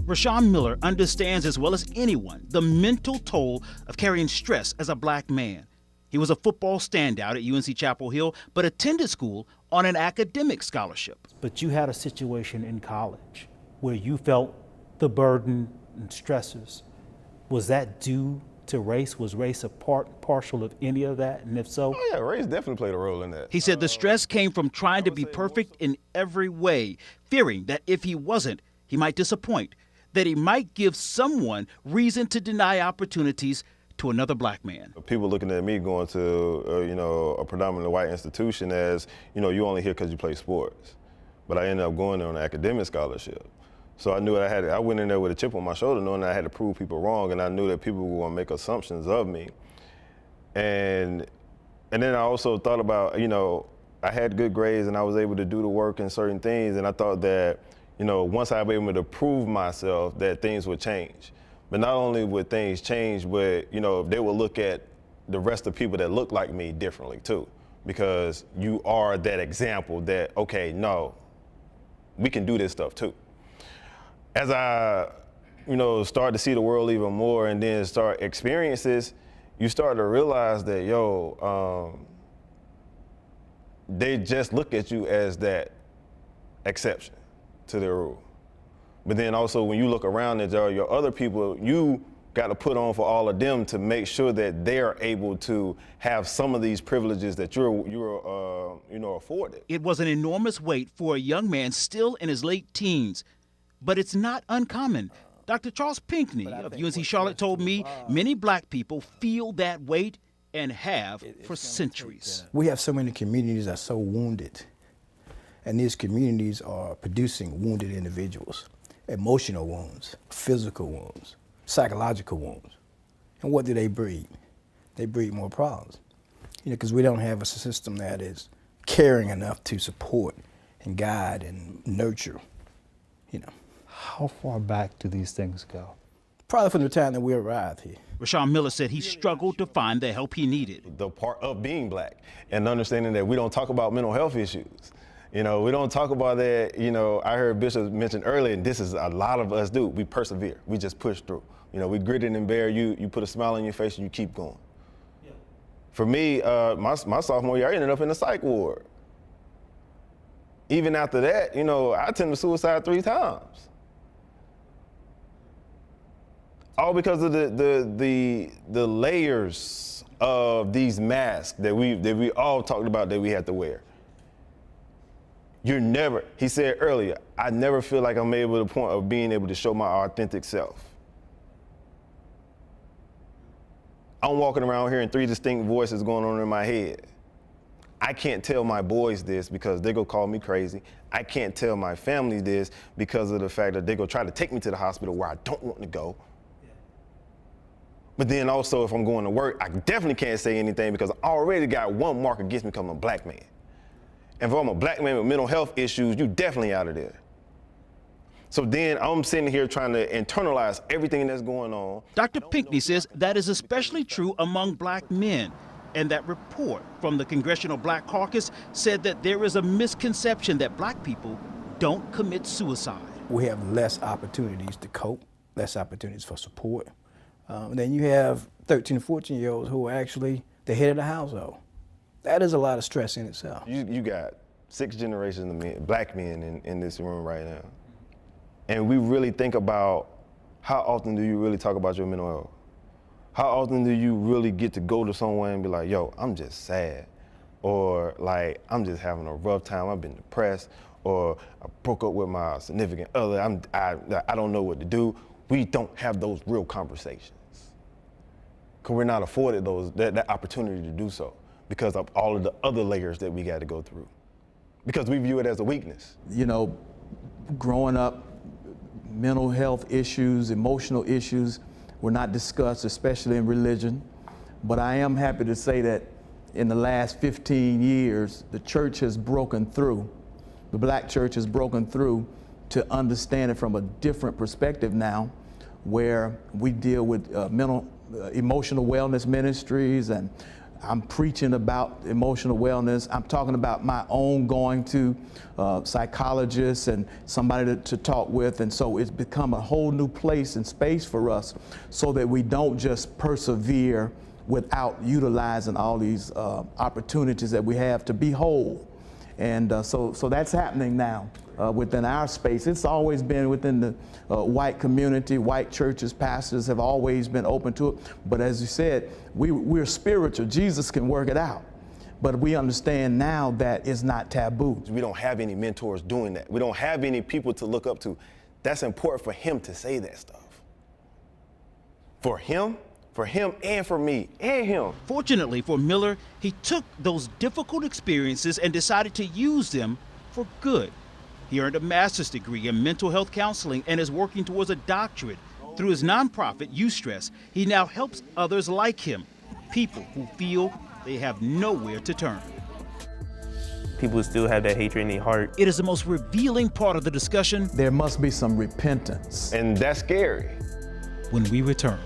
Rwenshaun Miller understands as well as anyone the mental toll of carrying stress as a black man. He was a football standout at UNC Chapel Hill, but attended school on an academic scholarship. But you had a situation in college where you felt the burden and stresses. Was that due to race? Was race a partial of any of that? And if so? Oh yeah, race definitely played a role in that. He said the stress came from trying to be perfect in every way, fearing that if he wasn't, he might disappoint, that he might give someone reason to deny opportunities to another black man. People looking at me going to, a predominantly white institution as, you only here because you play sports. But I ended up going there on an academic scholarship. So I knew I went in there with a chip on my shoulder knowing that I had to prove people wrong, and I knew that people were going to make assumptions of me. And then I also thought about, I had good grades and I was able to do the work in certain things, and I thought that, once I was able to prove myself that things would change. But not only would things change, but, they would look at the rest of the people that look like me differently too. Because you are that example that, okay, no, we can do this stuff too. As I, start to see the world even more and then start experiences, you start to realize that, they just look at you as that exception to their rule. But then also when you look around at your other people, you got to put on for all of them to make sure that they're able to have some of these privileges that you're afforded. It was an enormous weight for a young man still in his late teens, but it's not uncommon. Dr. Charles Pinckney of UNC Charlotte told me many black people feel that weight and have for centuries. We have so many communities that are so wounded, and these communities are producing wounded individuals, emotional wounds, physical wounds, psychological wounds. And what do they breed? They breed more problems. Because we don't have a system that is caring enough to support and guide and nurture, How far back do these things go? Probably from the time that we arrived here. Rwenshaun Miller said he struggled to find the help he needed. The part of being black and understanding that we don't talk about mental health issues. We don't talk about that. I heard Bishop mention earlier, and this is a lot of us do. We persevere. We just push through. We grit it and bear. You put a smile on your face and you keep going. Yeah. For me, my sophomore year, I ended up in the psych ward. Even after that, I attempted suicide 3 times. All because of the layers of these masks that we all talked about that we had to wear. He said earlier, I never feel like I'm able to the point of being able to show my authentic self. I'm walking around hearing 3 distinct voices going on in my head. I can't tell my boys this because they're gonna call me crazy. I can't tell my family this because of the fact that they're gonna try to take me to the hospital where I don't want to go. But then also, if I'm going to work, I definitely can't say anything because I already got one mark against me because I'm a black man. And if I'm a black man with mental health issues, you definitely out of there. So then I'm sitting here trying to internalize everything that's going on. Dr. Pinckney says that is especially true among black men. And that report from the Congressional Black Caucus said that there is a misconception that black people don't commit suicide. We have less opportunities to cope, less opportunities for support. Then you have 13 and 14-year-olds who are actually the head of the household. That is a lot of stress in itself. You got 6 generations of men, black men in this room right now. And we really think about how often do you really talk about your mental health? How often do you really get to go to someone and be like, yo, I'm just sad. Or like, I'm just having a rough time, I've been depressed. Or I broke up with my significant other, I don't know what to do. We don't have those real conversations. Because we're not afforded that opportunity to do so because of all of the other layers that we got to go through. Because we view it as a weakness. Growing up, mental health issues, emotional issues were not discussed, especially in religion. But I am happy to say that in the last 15 years, the church has broken through. The black church has broken through to understand it from a different perspective now, where we deal with emotional wellness ministries, and I'm preaching about emotional wellness. I'm talking about my own going to psychologists and somebody to talk with. And so it's become a whole new place and space for us so that we don't just persevere without utilizing all these opportunities that we have to be whole. And so that's happening now within our space. It's always been within the white community. White churches, pastors have always been open to it. But as you said, we're spiritual. Jesus can work it out. But we understand now that it's not taboo. We don't have any mentors doing that. We don't have any people to look up to. That's important for him to say that stuff. For him and for me and him. Fortunately for Miller, he took those difficult experiences and decided to use them for good. He earned a master's degree in mental health counseling and is working towards a doctorate. Through his nonprofit, Eustress, he now helps others like him, people who feel they have nowhere to turn. People still have that hatred in their heart. It is the most revealing part of the discussion. There must be some repentance. And that's scary. When we return.